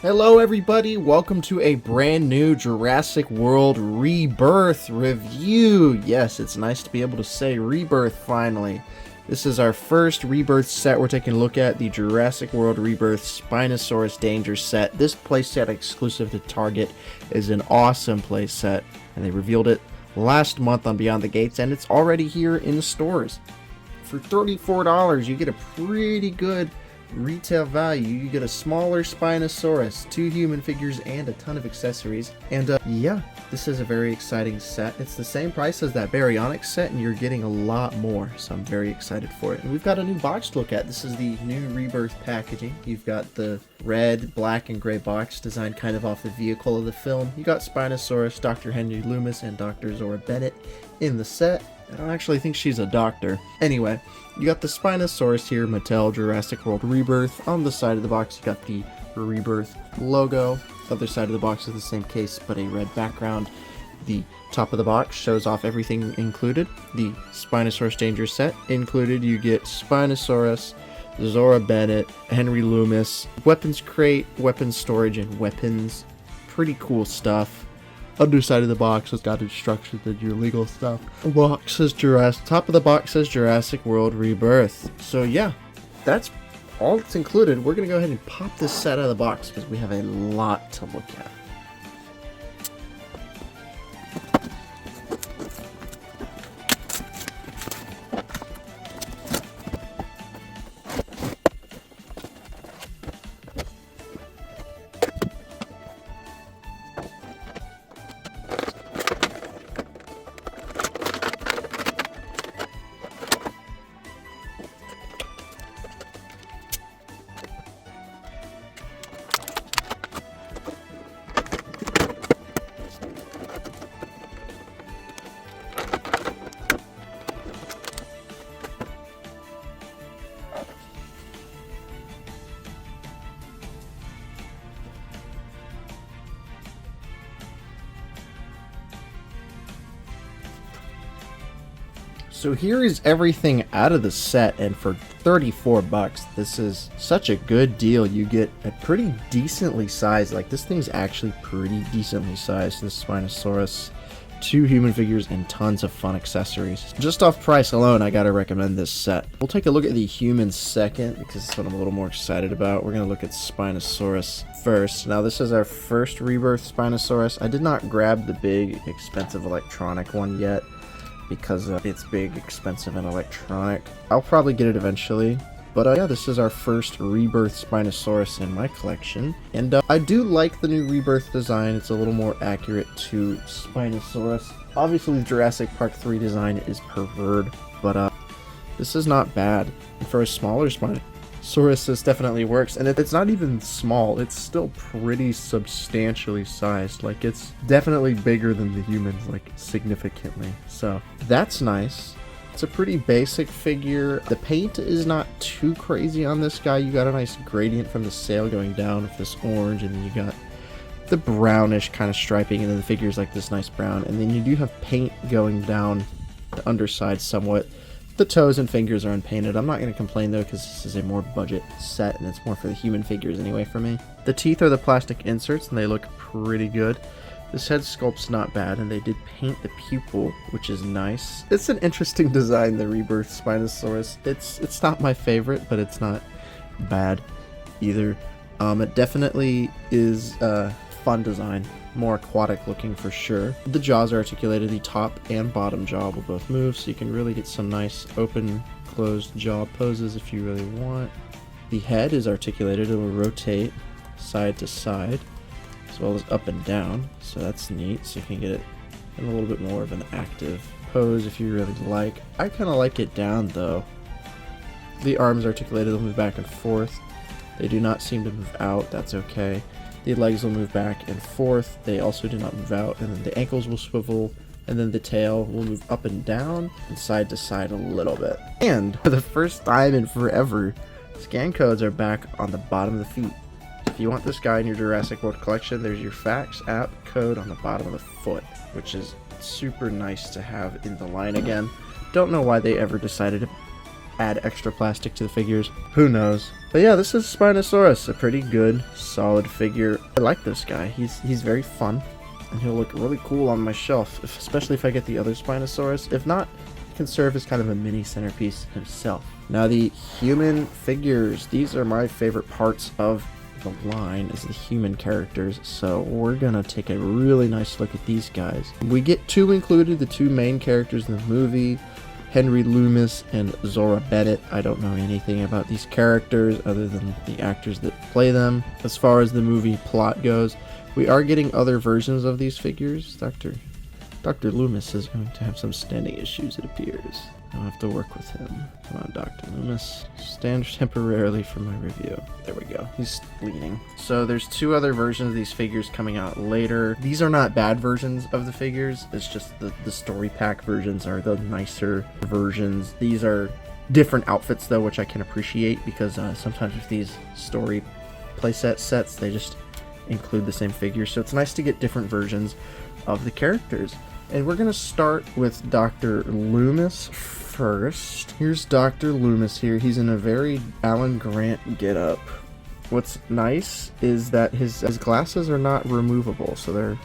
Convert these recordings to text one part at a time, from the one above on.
Hello everybody, welcome to a brand new Jurassic World Rebirth review. Yes, it's nice to be able to say Rebirth finally. This is our first Rebirth set. We're taking a look at the Jurassic World Rebirth Spinosaurus Danger set. This playset exclusive to Target is an awesome playset, and they revealed it last month on Beyond the Gates, and it's already here in the stores. For $34, you get a pretty good retail value. You get a smaller Spinosaurus, 2 human figures, and a ton of accessories. And yeah, this is a very exciting set. It's the same price as that Baryonyx set, and you're getting a lot more, so I'm very excited for it. And we've got a new box to look at. This is the new Rebirth packaging. You've got the red, black, and gray box designed kind of off the vehicle of the film. You got Spinosaurus, Dr. Henry Loomis, and Dr. Zora Bennett in the set. I don't actually think she's a doctor. Anyway, you got the Spinosaurus here, Mattel Jurassic World Rebirth. On the side of the box, you got the Rebirth logo. Other side of the box is the same case, but a red background. The top of the box shows off everything included. The Spinosaurus Danger set included. You get Spinosaurus, Zora Bennett, Henry Loomis, weapons crate, weapons storage, and weapons. Pretty cool stuff. Underside of the box has got instructions and your legal stuff. Box says Jurassic. Top of the box says Jurassic World Rebirth. So yeah, that's all that's included. We're gonna go ahead and pop this set out of the box because we have a lot to look at. So here is everything out of the set, and for 34 bucks, this is such a good deal. You get a pretty decently sized, like this thing's actually pretty decently sized, this Spinosaurus, 2 human figures, and tons of fun accessories. Just off price alone, I gotta recommend this set. We'll take a look at the humans second, because it's what I'm a little more excited about. We're gonna look at Spinosaurus first. Now this is our first Rebirth Spinosaurus. I did not grab the big, expensive electronic one yet, because it's big, expensive, and electronic. I'll probably get it eventually, but yeah, this is our first Rebirth Spinosaurus in my collection, and I do like the new Rebirth design. It's a little more accurate to Spinosaurus. Obviously the Jurassic Park 3 design is preferred, but this is not bad. And for a smaller Spinosaurus, this definitely works, and it's not even small, it's still pretty substantially sized. Like, it's definitely bigger than the humans, like significantly, so that's nice. It's a pretty basic figure. The paint is not too crazy on this guy. You got a nice gradient from the sail going down with this orange, and then you got the brownish kind of striping, and then the figure's like this nice brown, and then you do have paint going down the underside somewhat. The toes and fingers are unpainted. I'm not going to complain though, because this is a more budget set and it's more for the human figures anyway for me. The teeth are the plastic inserts and they look pretty good. This head sculpt's not bad, and they did paint the pupil, which is nice. It's an interesting design, the Rebirth Spinosaurus. It's not my favorite, but it's not bad either. It definitely is a fun design. More aquatic looking for sure. The jaws are articulated. The top and bottom jaw will both move, so you can really get some nice open, closed jaw poses if you really want. The head is articulated. It will rotate side to side, as well as up and down, so that's neat. So you can get it in a little bit more of an active pose if you really like. I kind of like it down though. The arms are articulated. They'll move back and forth. They do not seem to move out. That's okay. The legs will move back and forth. They also do not move out. And then the ankles will swivel. And then the tail will move up and down and side to side a little bit. And for the first time in forever, scan codes are back on the bottom of the feet. If you want this guy in your Jurassic World collection, there's your Fax app code on the bottom of the foot, which is super nice to have in the line again. Don't know why they ever decided to add extra plastic to the figures. Who knows? But yeah, this is Spinosaurus, a pretty good, solid figure. I like this guy. He's very fun, and he'll look really cool on my shelf, especially if I get the other Spinosaurus. If not, he can serve as kind of a mini centerpiece himself. Now the human figures. These are my favorite parts of the line, is the human characters, so we're gonna take a really nice look at these guys. We get two included, the two main characters in the movie, Henry Loomis and Zora Bennett. I don't know anything about these characters other than the actors that play them. As far as the movie plot goes, we are getting other versions of these figures. Dr. Loomis is going to have some standing issues, it appears. I'll have to work with him. Come on, Dr. Loomis. Stand temporarily for my review. There we go. He's bleeding. So there's two other versions of these figures coming out later. These are not bad versions of the figures. It's just the story pack versions are the nicer versions. These are different outfits, though, which I can appreciate, because sometimes with these story playset sets, they just include the same figures. So it's nice to get different versions of the characters. And we're going to start with Dr. Loomis first. Here's Dr. Loomis here. He's in a very Alan Grant getup. What's nice is that his glasses are not removable, so they're...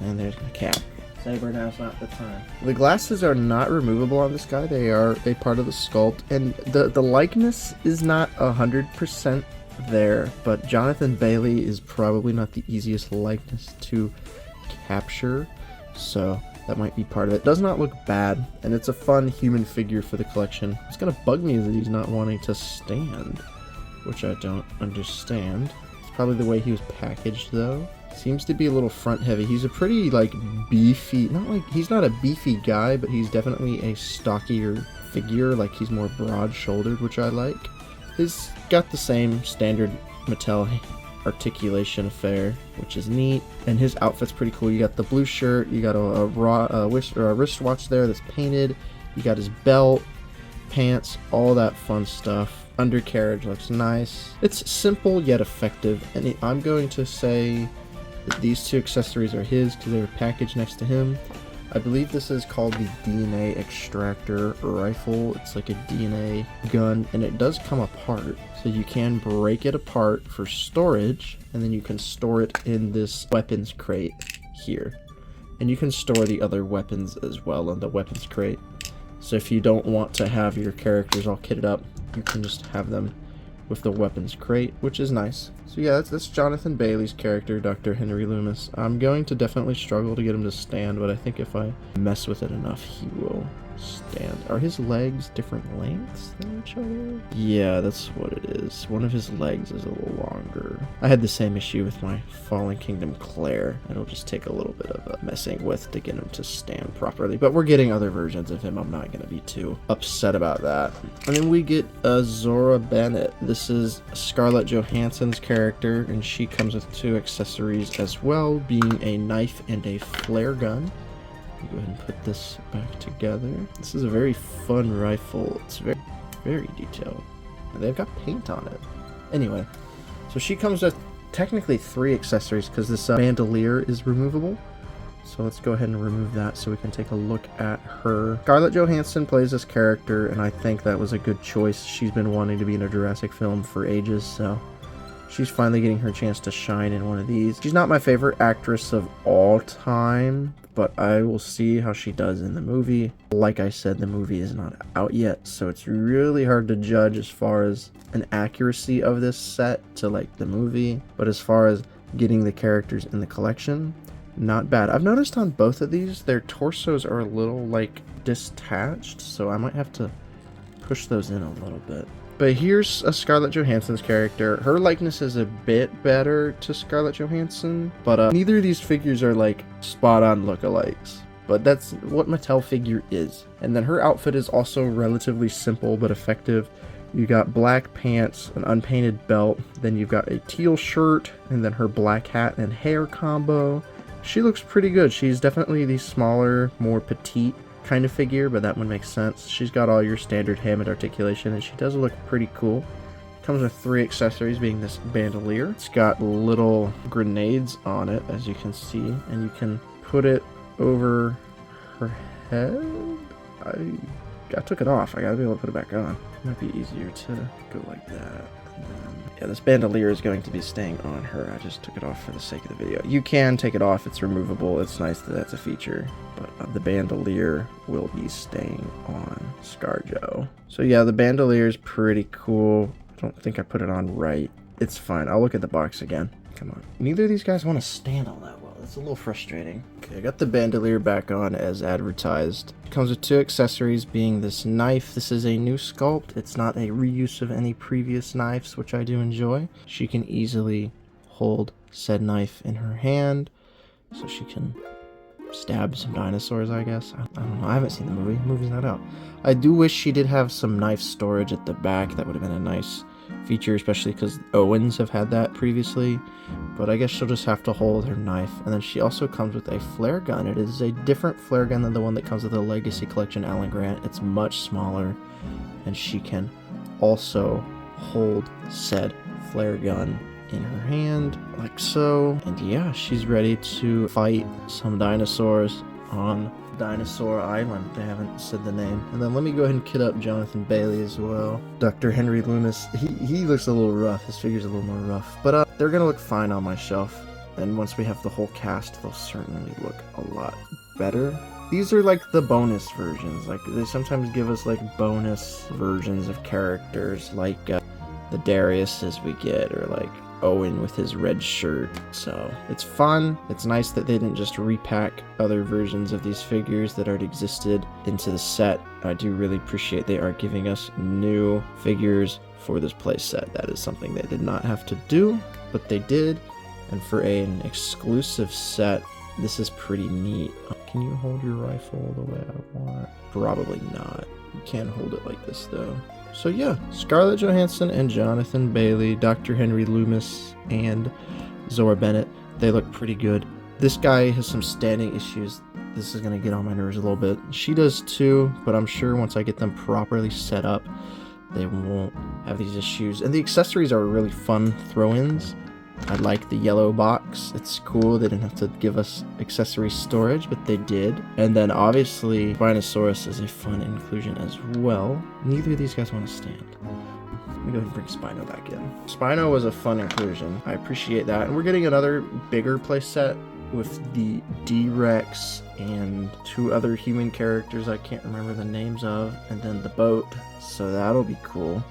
And there's the cap. Saber, now's not the time. The glasses are not removable on this guy. They are a part of the sculpt, and the likeness is not 100% there, but Jonathan Bailey is probably not the easiest likeness to capture, so that might be part of it. Does not look bad, and it's a fun human figure for the collection. It's gonna bug me that he's not wanting to stand, which I don't understand. It's probably the way he was packaged, though. Seems to be a little front heavy. He's a pretty, like, beefy, he's not a beefy guy, but he's definitely a stockier figure. Like, he's more broad-shouldered, which I like. He's got the same standard Mattel articulation affair, which is neat, and his outfit's pretty cool. You got the blue shirt, you got a wristwatch there that's painted, you got his belt, pants, all that fun stuff. Undercarriage looks nice. It's simple yet effective, and I'm going to say that these two accessories are his because they were packaged next to him. I believe this is called the DNA extractor rifle. It's like a DNA gun, and it does come apart, so you can break it apart for storage, and then you can store it in this weapons crate here. And you can store the other weapons as well in the weapons crate. So if you don't want to have your characters all kitted up, you can just have them with the weapons crate, which is nice. So yeah, that's Jonathan Bailey's character, Dr. Henry Loomis. I'm going to definitely struggle to get him to stand, but I think if I mess with it enough, he will stand. Are his legs different lengths than each other? Yeah, that's what it is. One of his legs is a little longer. I had the same issue with my Fallen Kingdom Claire. It'll just take a little bit of messing with to get him to stand properly, but we're getting other versions of him. I'm not going to be too upset about that. And then we get Zora Bennett. This is Scarlett Johansson's character, and she comes with two accessories as well, being a knife and a flare gun. Go ahead and put this back together. This is a very fun rifle. It's very, very detailed. And they've got paint on it. Anyway, so she comes with technically 3 accessories because this bandolier is removable. So let's go ahead and remove that so we can take a look at her. Scarlett Johansson plays this character, and I think that was a good choice. She's been wanting to be in a Jurassic film for ages, so she's finally getting her chance to shine in one of these. She's not my favorite actress of all time, but I will see how she does in the movie. Like I said, the movie is not out yet, so it's really hard to judge as far as an accuracy of this set to like the movie. But as far as getting the characters in the collection, not bad. I've noticed on both of these, their torsos are a little like detached, so I might have to push those in a little bit. But here's a Scarlett Johansson's character. Her likeness is a bit better to Scarlett Johansson, but neither of these figures are like spot-on lookalikes. But that's what Mattel figure is. And then her outfit is also relatively simple but effective. You got black pants, an unpainted belt, then you've got a teal shirt, and then her black hat and hair combo. She looks pretty good. She's definitely the smaller, more petite kind of figure, but that one makes sense. She's got all your standard Hammond articulation, and she does look pretty cool. Comes with 3 accessories, being this bandolier. It's got little grenades on it, as you can see, and you can put it over her head. I took it off. I gotta be able to put it back on. It might be easier to go like that. And then, yeah, this bandolier is going to be staying on her. I just took it off for the sake of the video. You can take it off. It's removable. It's nice that that's a feature. But the bandolier will be staying on ScarJo. So yeah, the bandolier is pretty cool. I don't think I put it on right. It's fine. I'll look at the box again. Come on. Neither of these guys want to stand all that well. That's a little frustrating. Okay, I got the bandolier back on as advertised. It comes with 2 accessories, being this knife. This is a new sculpt. It's not a reuse of any previous knives, which I do enjoy. She can easily hold said knife in her hand, so she can stab some dinosaurs, I guess. I don't know. I haven't seen the movie. The movie's not out. I do wish she did have some knife storage at the back. That would have been a nice feature, especially because Owens have had that previously. But I guess she'll just have to hold her knife. And then she also comes with a flare gun. It is a different flare gun than the one that comes with the Legacy Collection Alan Grant. It's much smaller, and she can also hold said flare gun in her hand, like so. And yeah, she's ready to fight some dinosaurs on Dinosaur Island. They haven't said the name. And then let me go ahead and kit up Jonathan Bailey as well. Dr. Henry Loomis, he looks a little rough. His figure's a little more rough. But they're gonna look fine on my shelf. And once we have the whole cast, they'll certainly look a lot better. These are like the bonus versions. Like, they sometimes give us like bonus versions of characters, like the Dariuses we get, or like Owen with his red shirt. So it's fun. It's nice that they didn't just repack other versions of these figures that already existed into the set. I do really appreciate they are giving us new figures for this playset. That is something they did not have to do, but they did. And for an exclusive set, this is pretty neat. Can you hold your rifle the way I want? Probably not. You can't hold it like this though. So yeah, Scarlett Johansson and Jonathan Bailey, Dr. Henry Loomis, and Zora Bennett, they look pretty good. This guy has some standing issues. This is going to get on my nerves a little bit. She does too, but I'm sure once I get them properly set up, they won't have these issues. And the accessories are really fun throw-ins. I like the yellow box. It's cool. They didn't have to give us accessory storage, but they did. And then obviously Spinosaurus is a fun inclusion as well. Neither of these guys want to stand. Let me go ahead and bring Spino back in. Spino was a fun inclusion. I appreciate that. And we're getting another bigger playset with the D-Rex and 2 other human characters I can't remember the names of, and then the boat. So that'll be cool.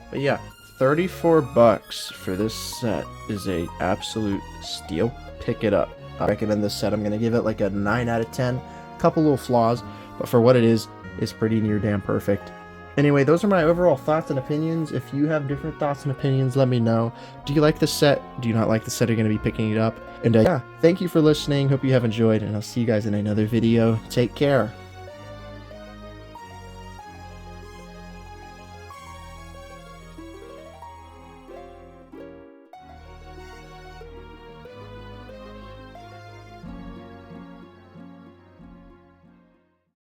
But yeah, $34 for this set is a absolute steal. Pick it up. I recommend this set. I'm going to give it like a 9 out of 10. A couple little flaws, but for what it is, it's pretty near damn perfect. Anyway, those are my overall thoughts and opinions. If you have different thoughts and opinions, let me know. Do you like this set? Do you not like the set? Are you going to be picking it up? And yeah, thank you for listening. Hope you have enjoyed, and I'll see you guys in another video. Take care.